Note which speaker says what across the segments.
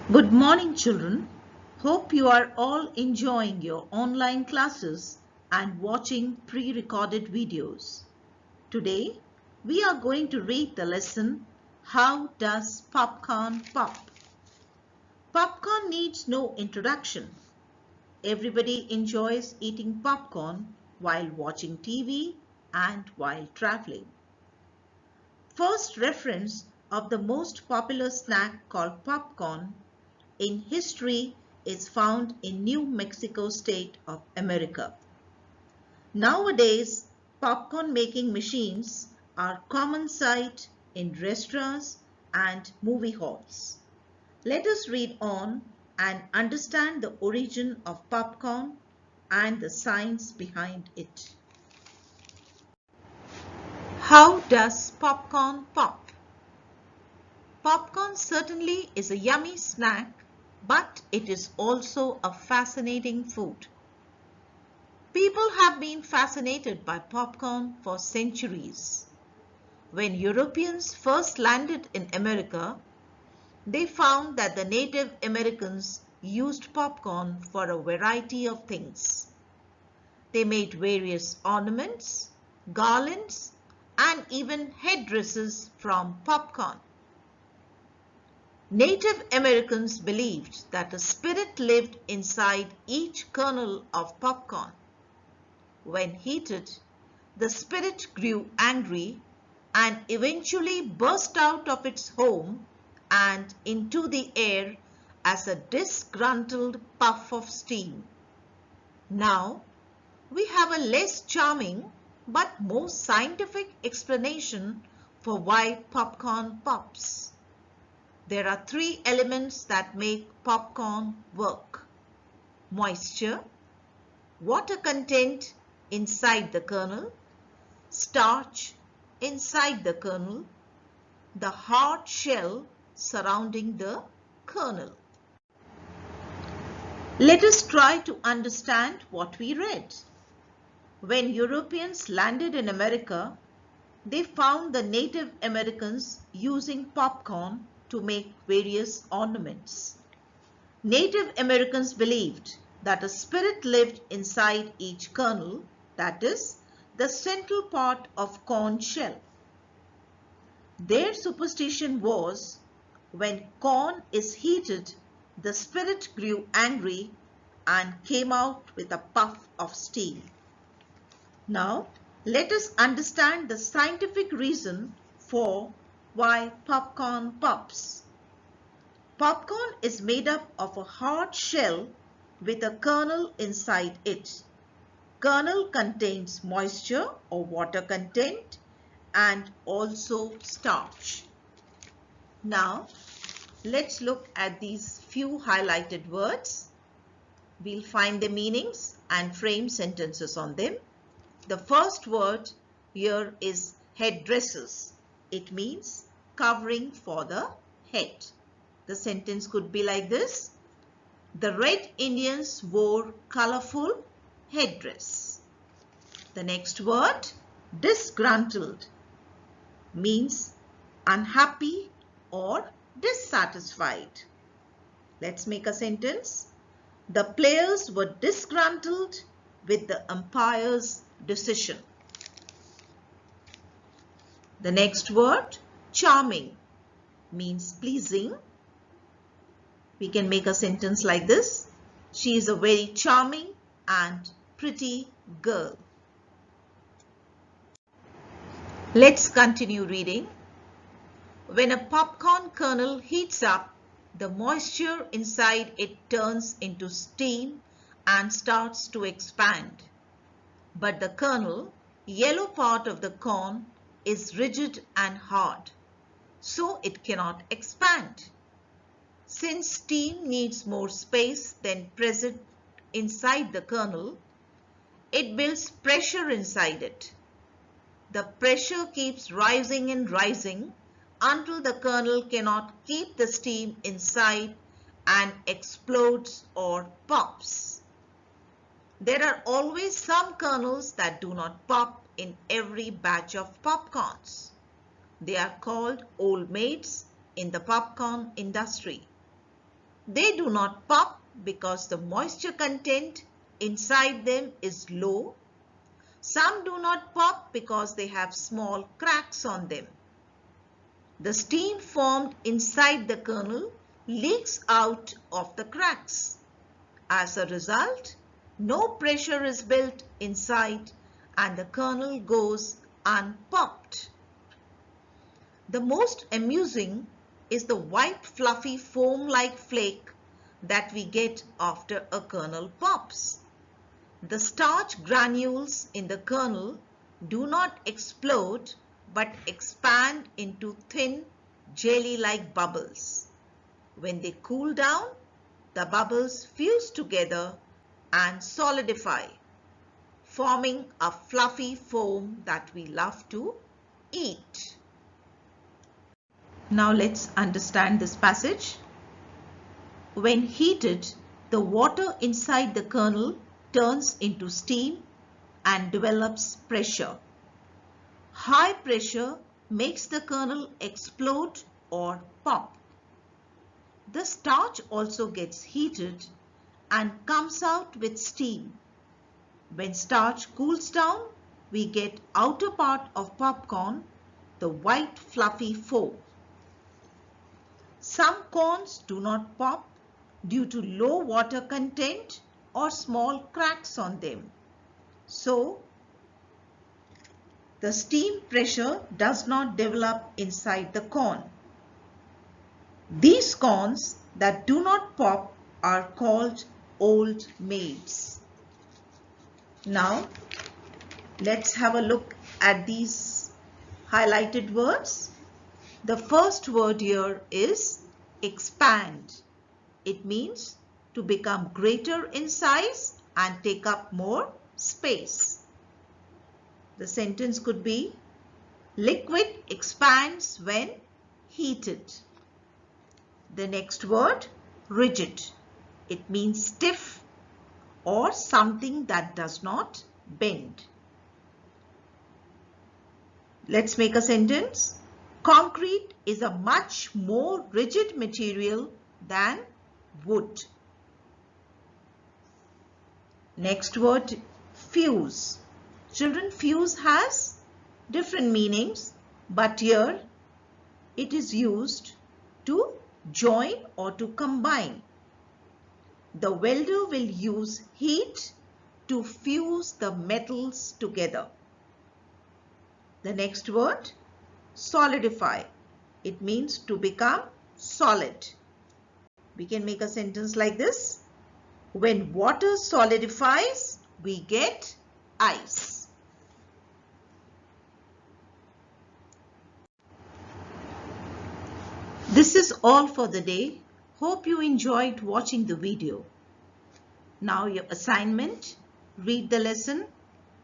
Speaker 1: Good morning, children. Hope you are all enjoying your online classes and watching pre-recorded videos. Today, we are going to read the lesson, How Does Popcorn Pop? Popcorn needs no introduction. Everybody enjoys eating popcorn while watching TV and while traveling. First reference of the most popular snack called popcorn in history is found in New Mexico State of America. Nowadays, popcorn making machines are common sight in restaurants and movie halls. Let us read on and understand the origin of popcorn and the science behind it. How does popcorn pop? Popcorn certainly is a yummy snack, but it is also a fascinating food. People have been fascinated by popcorn for centuries. When Europeans first landed in America, they found that the Native Americans used popcorn for a variety of things. They made various ornaments, garlands, and even headdresses from popcorn. Native Americans believed that a spirit lived inside each kernel of popcorn. When heated, the spirit grew angry and eventually burst out of its home and into the air as a disgruntled puff of steam. Now, we have a less charming but more scientific explanation for why popcorn pops. There are three elements that make popcorn work: moisture, water content inside the kernel, starch inside the kernel, the hard shell surrounding the kernel. Let us try to understand what we read. When Europeans landed in America, they found the Native Americans using popcorn to make various ornaments. Native Americans believed that a spirit lived inside each kernel, that is, the central part of corn shell. Their superstition was, when corn is heated, the spirit grew angry and came out with a puff of steam. Now, let us understand the scientific reason for why popcorn pops. Popcorn is made up of a hard shell with a kernel inside it. Kernel contains moisture or water content and also starch. Now, let's look at these few highlighted words. We'll find the meanings and frame sentences on them. The first word here is headdresses. It means covering for the head. The sentence could be like this: the Red Indians wore colorful headdress. The next word, disgruntled, means unhappy or dissatisfied. Let's make a sentence. The players were disgruntled with the umpire's decision. The next word, charming, means pleasing. We can make a sentence like this: she is a very charming and pretty girl. Let's continue reading. When a popcorn kernel heats up, the moisture inside it turns into steam and starts to expand. But the kernel, yellow part of the corn, is rigid and hard, so it cannot expand. Since steam needs more space than present inside the kernel, it builds pressure inside it. The pressure keeps rising and rising until the kernel cannot keep the steam inside and explodes or pops. There are always some kernels that do not pop in every batch of popcorns. They are called old maids in the popcorn industry. They do not pop because the moisture content inside them is low. Some do not pop because they have small cracks on them. The steam formed inside the kernel leaks out of the cracks. As a result, no pressure is built inside and the kernel goes unpopped. The most amusing is the white fluffy foam-like flake that we get after a kernel pops. The starch granules in the kernel do not explode but expand into thin jelly-like bubbles. When they cool down, the bubbles fuse together and solidify, forming a fluffy foam that we love to eat. Now let's understand this passage. When heated, the water inside the kernel turns into steam and develops pressure. High pressure makes the kernel explode or pop. The starch also gets heated and comes out with steam. When starch cools down, we get outer part of popcorn, the white fluffy foam. Some corns do not pop due to low water content or small cracks on them. So, the steam pressure does not develop inside the corn. These corns that do not pop are called old maids. Now, let's have a look at these highlighted words. The first word here is expand. It means to become greater in size and take up more space. The sentence could be, liquid expands when heated. The next word, rigid. It means stiff or something that does not bend. Let's make a sentence. Concrete is a much more rigid material than wood. Next word, fuse. Children, fuse has different meanings, but here it is used to join or to combine. The welder will use heat to fuse the metals together. The next word, solidify. It means to become solid. We can make a sentence like this. When water solidifies, we get ice. This is all for the day. Hope you enjoyed watching the video. Now your assignment, read the lesson,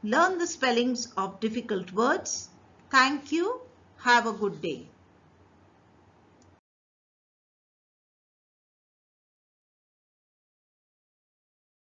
Speaker 1: learn the spellings of difficult words. Thank you. Have a good day.